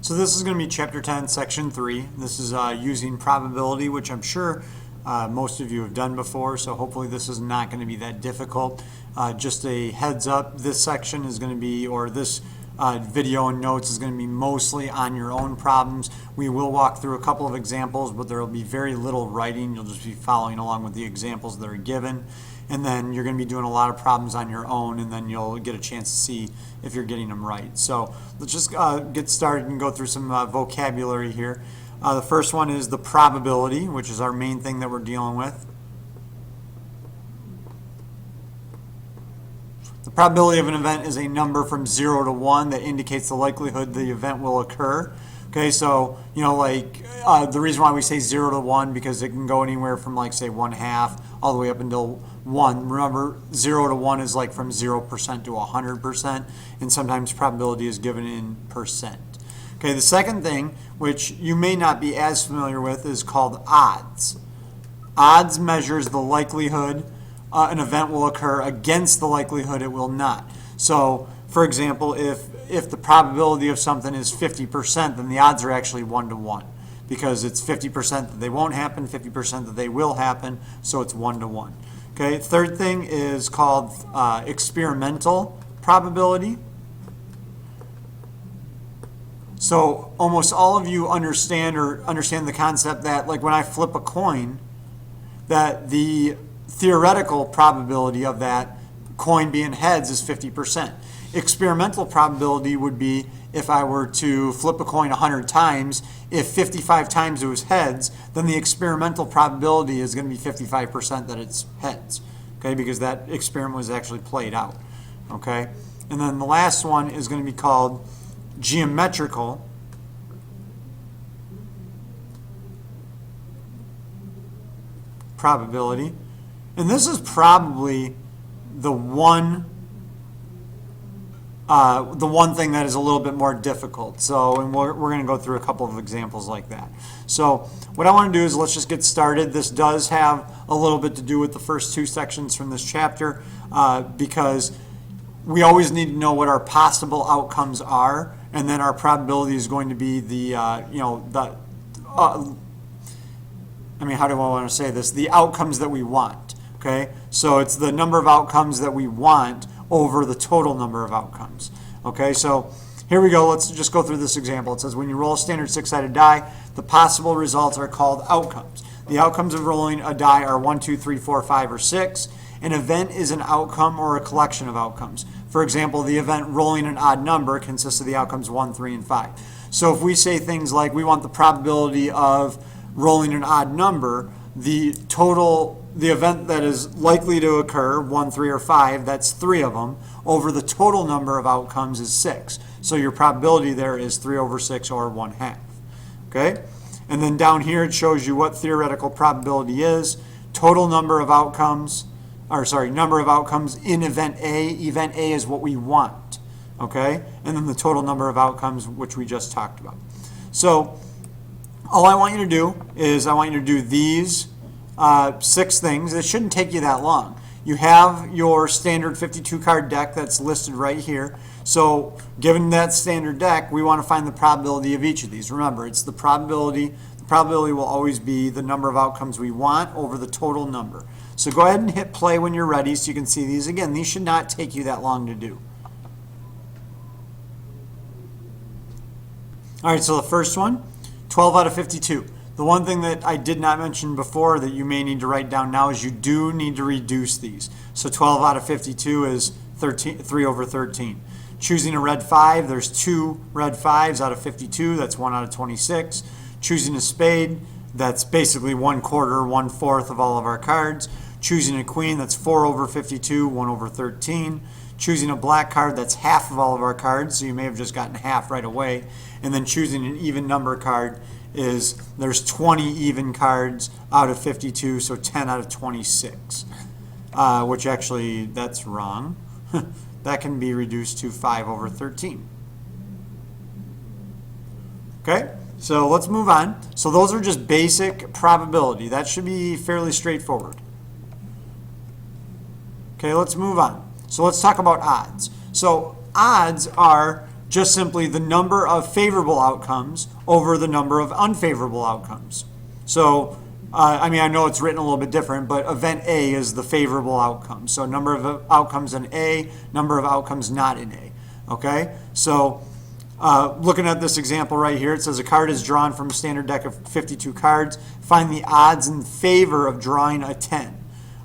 So this is going to be Chapter 10, Section 3. This is using probability, which I'm sure most of you have done before, so hopefully this is not going to be that difficult. Just a heads up, this section is going to be, or this video and notes is going to be mostly on your own problems. We will walk through a couple of examples, but there will be very little writing. You'll just be following along with the examples that are given. And then you're going to be doing a lot of problems on your own, and then you'll get a chance to see if you're getting them right. So let's just get started and go through some vocabulary here. The first one is the probability, which is our main thing that we're dealing with. The probability of an event is a number from 0 to 1 that indicates the likelihood the event will occur. Okay, so, you know, like the reason why we say 0 to 1, because it can go anywhere from, like, say, 1/2 all the way up until 1. Remember, 0 to 1 is like from 0% to 100%, and sometimes probability is given in percent. Okay, the second thing, which you may not be as familiar with, is called odds. Odds measures the likelihood an event will occur against the likelihood it will not. So, for example, if the probability of something is 50%, then the odds are actually 1 to 1, because it's 50% that they won't happen, 50% that they will happen, so it's 1 to 1. Okay, third thing is called experimental probability. So almost all of you understand the concept that, like, when I flip a coin, that the theoretical probability of that coin being heads is 50%. Experimental probability would be if I were to flip a coin 100 times, if 55 times it was heads, then the experimental probability is going to be 55% that it's heads, okay, because that experiment was actually played out, okay? And then the last one is going to be called geometrical probability. And this is probably the one thing that is a little bit more difficult. So, and we're going to go through a couple of examples like that. So what I want to do is let's just get started. This does have a little bit to do with the first two sections from this chapter because we always need to know what our possible outcomes are, and then our probability is going to be the, how do I want to say this? The outcomes that we want. Okay, so it's the number of outcomes that we want over the total number of outcomes. Okay, so here we go. Let's just go through this example. It says when you roll a standard 6-sided die, the possible results are called outcomes. The outcomes of rolling a die are 1, 2, 3, 4, 5, or 6. An event is an outcome or a collection of outcomes. For example, the event rolling an odd number consists of the outcomes 1, 3, and 5. So if we say things like we want the probability of rolling an odd number, the event that is likely to occur, 1, 3, or 5, that's 3 of them, over the total number of outcomes is 6. So your probability there is 3 over 6 or 1/2. Okay? And then down here it shows you what theoretical probability is. Total number of outcomes, number of outcomes in event A. Event A is what we want. Okay? And then the total number of outcomes, which we just talked about. So all I want you to do is I want you to do these 6 things. It shouldn't take you that long. You have your standard 52 card deck that's listed right here. So given that standard deck, we want to find the probability of each of these. Remember, it's the probability. The probability will always be the number of outcomes we want over the total number. So go ahead and hit play when you're ready so you can see these. Again, these should not take you that long to do. All right, so the first one, 12 out of 52. The one thing that I did not mention before that you may need to write down now is you do need to reduce these. So 12 out of 52 is 3 over 13. Choosing a red 5, there's 2 red 5s out of 52. That's 1 out of 26. Choosing a spade, that's basically 1/4, 1/4 of all of our cards. Choosing a queen, that's 4 over 52, 1 over 13. Choosing a black card, that's half of all of our cards, so you may have just gotten half right away. And then choosing an even number card is there's 20 even cards out of 52, so 10 out of 26, which actually, that's wrong. That can be reduced to 5 over 13. Okay, so let's move on. So those are just basic probability. That should be fairly straightforward. Okay, let's move on. So let's talk about odds. So odds are just simply the number of favorable outcomes over the number of unfavorable outcomes. So, I mean, I know it's written a little bit different, but event A is the favorable outcome. So number of outcomes in A, number of outcomes not in A. Okay? So looking at this example right here, it says a card is drawn from a standard deck of 52 cards. Find the odds in favor of drawing a 10.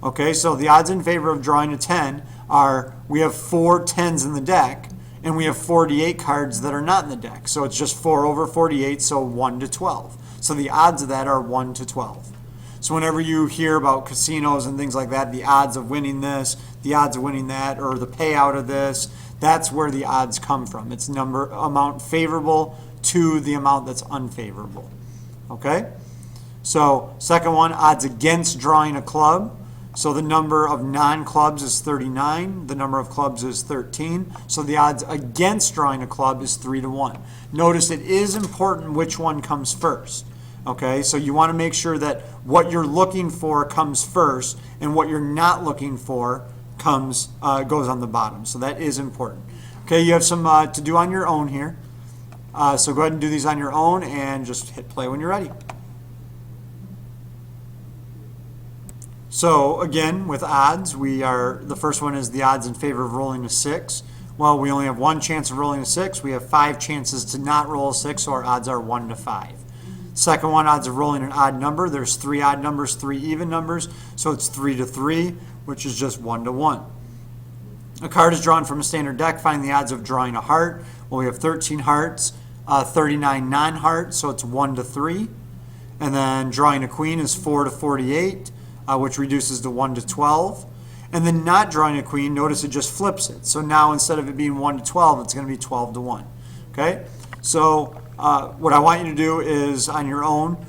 Okay, so the odds in favor of drawing a 10 are, we have 4 10s in the deck, and we have 48 cards that are not in the deck. So it's just 4 over 48, so 1 to 12. So the odds of that are 1 to 12. So whenever you hear about casinos and things like that, the odds of winning this, the odds of winning that, or the payout of this, that's where the odds come from. It's amount favorable to the amount that's unfavorable. Okay? So second one, odds against drawing a club. So the number of non-clubs is 39. The number of clubs is 13. So the odds against drawing a club is 3 to 1. Notice it is important which one comes first. Okay, so you want to make sure that what you're looking for comes first, and what you're not looking for goes on the bottom. So that is important. Okay, you have some to do on your own here. So go ahead and do these on your own, and just hit play when you're ready. So again, with odds, the first one is the odds in favor of rolling a 6. Well, we only have one chance of rolling a 6. We have 5 chances to not roll a 6, so our odds are 1 to 5. Second one, odds of rolling an odd number. There's 3 odd numbers, 3 even numbers, so it's 3 to 3, which is just 1 to 1. A card is drawn from a standard deck. Find the odds of drawing a heart. Well, we have 13 hearts, 39 non-hearts, so it's 1 to 3. And then drawing a queen is 4 to 48, which reduces to 1 to 12. And then not drawing a queen, notice it just flips it. So now instead of it being 1 to 12, it's going to be 12 to 1. Okay? So what I want you to do is on your own,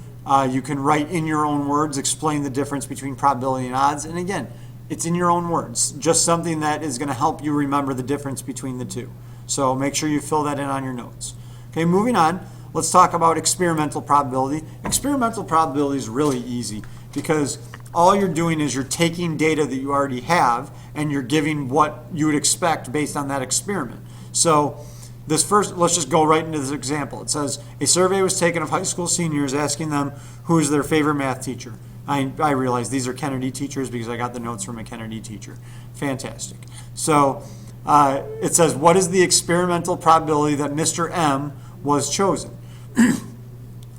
you can write in your own words, explain the difference between probability and odds. And again, it's in your own words, just something that is going to help you remember the difference between the two. So make sure you fill that in on your notes. Okay, moving on, let's talk about experimental probability. Experimental probability is really easy because all you're doing is you're taking data that you already have and you're giving what you would expect based on that experiment. So this first, let's just go right into this example. It says, a survey was taken of high school seniors asking them who is their favorite math teacher. I realize these are Kennedy teachers because I got the notes from a Kennedy teacher. Fantastic. So it says, what is the experimental probability that Mr. M was chosen?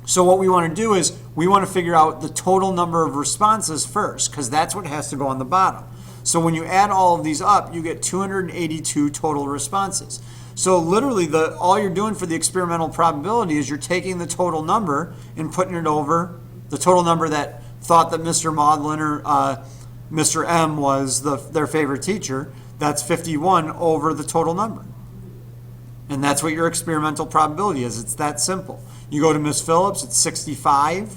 So what we want to do is we want to figure out the total number of responses first, because that's what has to go on the bottom. So when you add all of these up, you get 282 total responses. So literally, all you're doing for the experimental probability is you're taking the total number and putting it over the total number that thought that Mr. Maudlin or Mr. M was their favorite teacher. That's 51 over the total number. And that's what your experimental probability is. It's that simple. You go to Miss Phillips, it's 65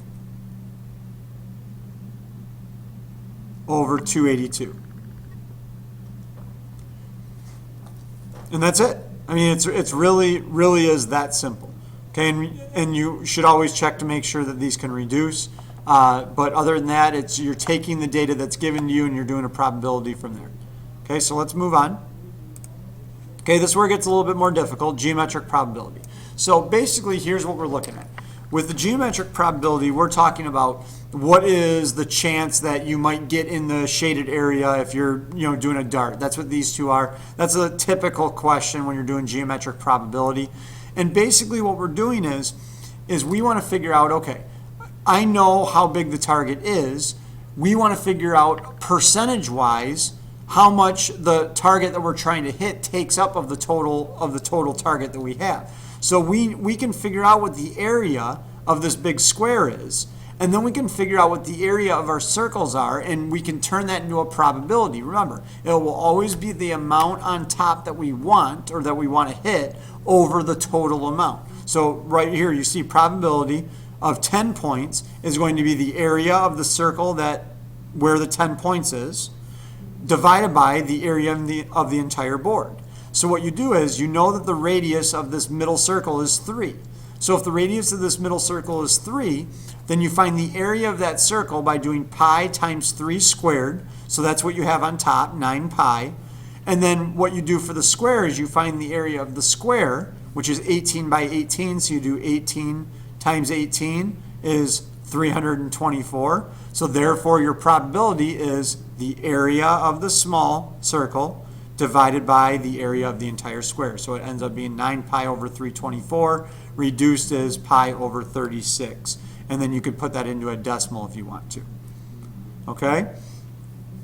over 282. And that's it. I mean, it's really is that simple. Okay, and you should always check to make sure that these can reduce. But other than that, you're taking the data that's given to you and you're doing a probability from there. Okay, so let's move on. Okay, this is where it gets a little bit more difficult, geometric probability. So basically, here's what we're looking at. With the geometric probability, we're talking about what is the chance that you might get in the shaded area if you're doing a dart. That's what these two are. That's a typical question when you're doing geometric probability. And basically what we're doing is we want to figure out, okay, I know how big the target is. We want to figure out percentage-wise how much the target that we're trying to hit takes up of the total target that we have. So we can figure out what the area of this big square is, and then we can figure out what the area of our circles are, and we can turn that into a probability. Remember, it will always be the amount on top that we want or that we want to hit over the total amount. So right here you see probability of 10 points is going to be the area of the circle where the 10 points is, divided by the area of the entire board. So what you do is you know that the radius of this middle circle is 3. So if the radius of this middle circle is 3, then you find the area of that circle by doing pi times 3 squared. So that's what you have on top, 9 pi. And then what you do for the square is you find the area of the square, which is 18 by 18. So you do 18 times 18 is 324. So therefore your probability is the area of the small circle divided by the area of the entire square. So it ends up being 9 pi over 324 reduced as pi over 36. And then you could put that into a decimal if you want to. Okay?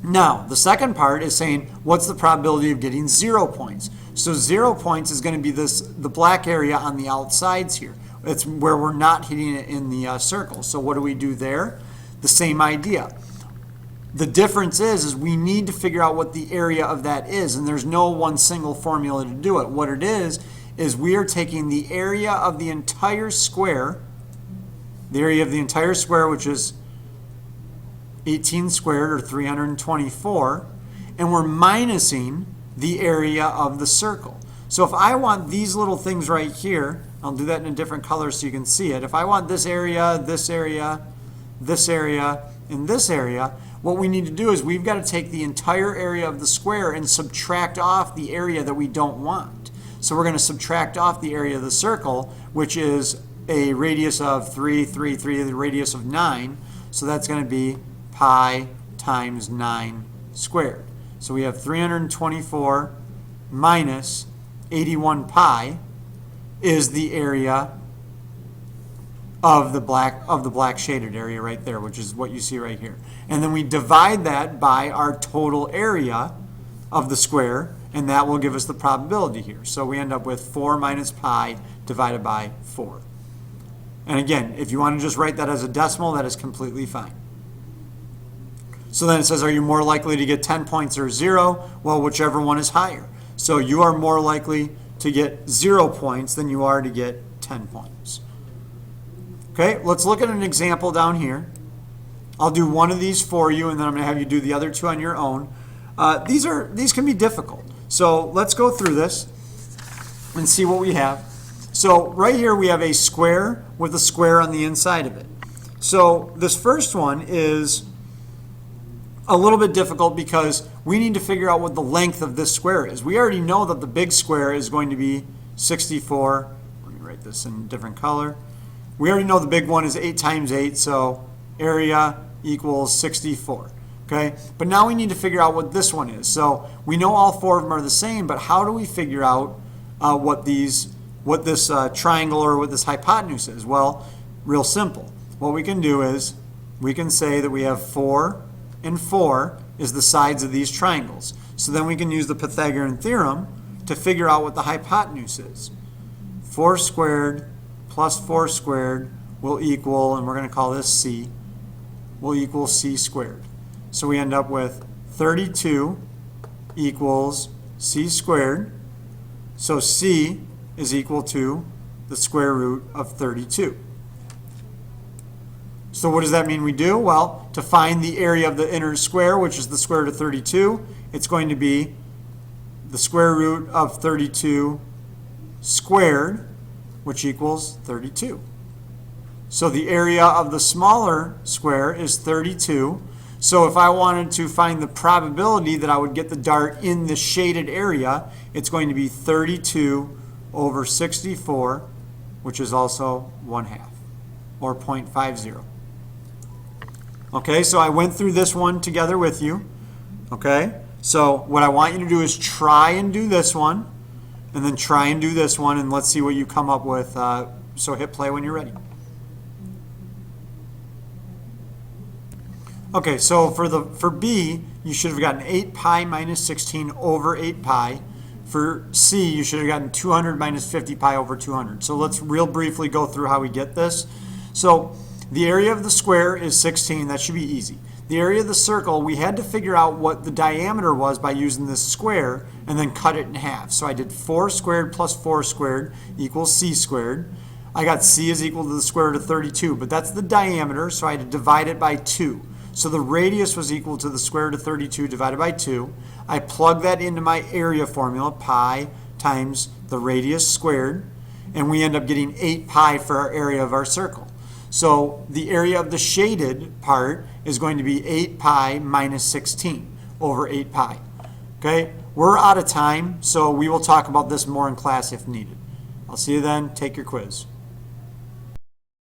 Now, the second part is saying, what's the probability of getting 0 points? So 0 points is going to be the black area on the outsides here. It's where we're not hitting it in the circle. So what do we do there? The same idea. The difference is we need to figure out what the area of that is, and there's no one single formula to do it. What it is we are taking the area of the entire square, which is 18 squared, or 324, and we're minusing the area of the circle. So if I want these little things right here, I'll do that in a different color so you can see it. If I want this area, this area, this area, and this area, what we need to do is we've got to take the entire area of the square and subtract off the area that we don't want. So we're going to subtract off the area of the circle, which is a radius of 3, 3, 3, the radius of 9. So that's going to be pi times 9 squared. So we have 324 minus 81 pi is the area of the black shaded area right there, which is what you see right here. And then we divide that by our total area of the square, and that will give us the probability here. So we end up with 4 minus pi divided by 4. And again, if you want to just write that as a decimal, that is completely fine. So then it says, are you more likely to get 10 points or 0? Well, whichever one is higher. So you are more likely to get 0 points than you are to get 10 points. Okay, let's look at an example down here. I'll do one of these for you, and then I'm going to have you do the other two on your own. These can be difficult. So let's go through this and see what we have. So right here we have a square with a square on the inside of it. So this first one is a little bit difficult because we need to figure out what the length of this square is. We already know that the big square is going to be 64. Let me write this in a different color. We already know the big one is 8 times 8, so area equals 64. Okay, but now we need to figure out what this one is. So we know all four of them are the same, but how do we figure out what this triangle or what this hypotenuse is? Well, real simple. What we can do is we can say that we have 4 and 4 is the sides of these triangles. So then we can use the Pythagorean theorem to figure out what the hypotenuse is. 4 squared plus 4 squared will equal, and we're going to call this C, will equal C squared. So we end up with 32 equals C squared. So C is equal to the square root of 32. So what does that mean we do? Well, to find the area of the inner square, which is the square root of 32, it's going to be the square root of 32 squared, which equals 32. So the area of the smaller square is 32. So if I wanted to find the probability that I would get the dart in the shaded area, it's going to be 32 over 64, which is also 1/2, or 0.50. Okay, so I went through this one together with you. Okay, so what I want you to do is try and do this one, and then try and do this one, and let's see what you come up with. So hit play when you're ready. Okay, so for B, you should have gotten 8 pi minus 16 over 8 pi. For C, you should have gotten 200 minus 50 pi over 200. So let's real briefly go through how we get this. So the area of the square is 16. That should be easy. The area of the circle, we had to figure out what the diameter was by using this square and then cut it in half. So I did 4 squared plus 4 squared equals C squared. I got C is equal to the square root of 32, but that's the diameter, so I had to divide it by 2. So the radius was equal to the square root of 32 divided by 2. I plugged that into my area formula, pi times the radius squared, and we end up getting 8 pi for our area of our circle. So the area of the shaded part is going to be 8 pi minus 16 over 8 pi. Okay, we're out of time, so we will talk about this more in class if needed. I'll see you then. Take your quiz.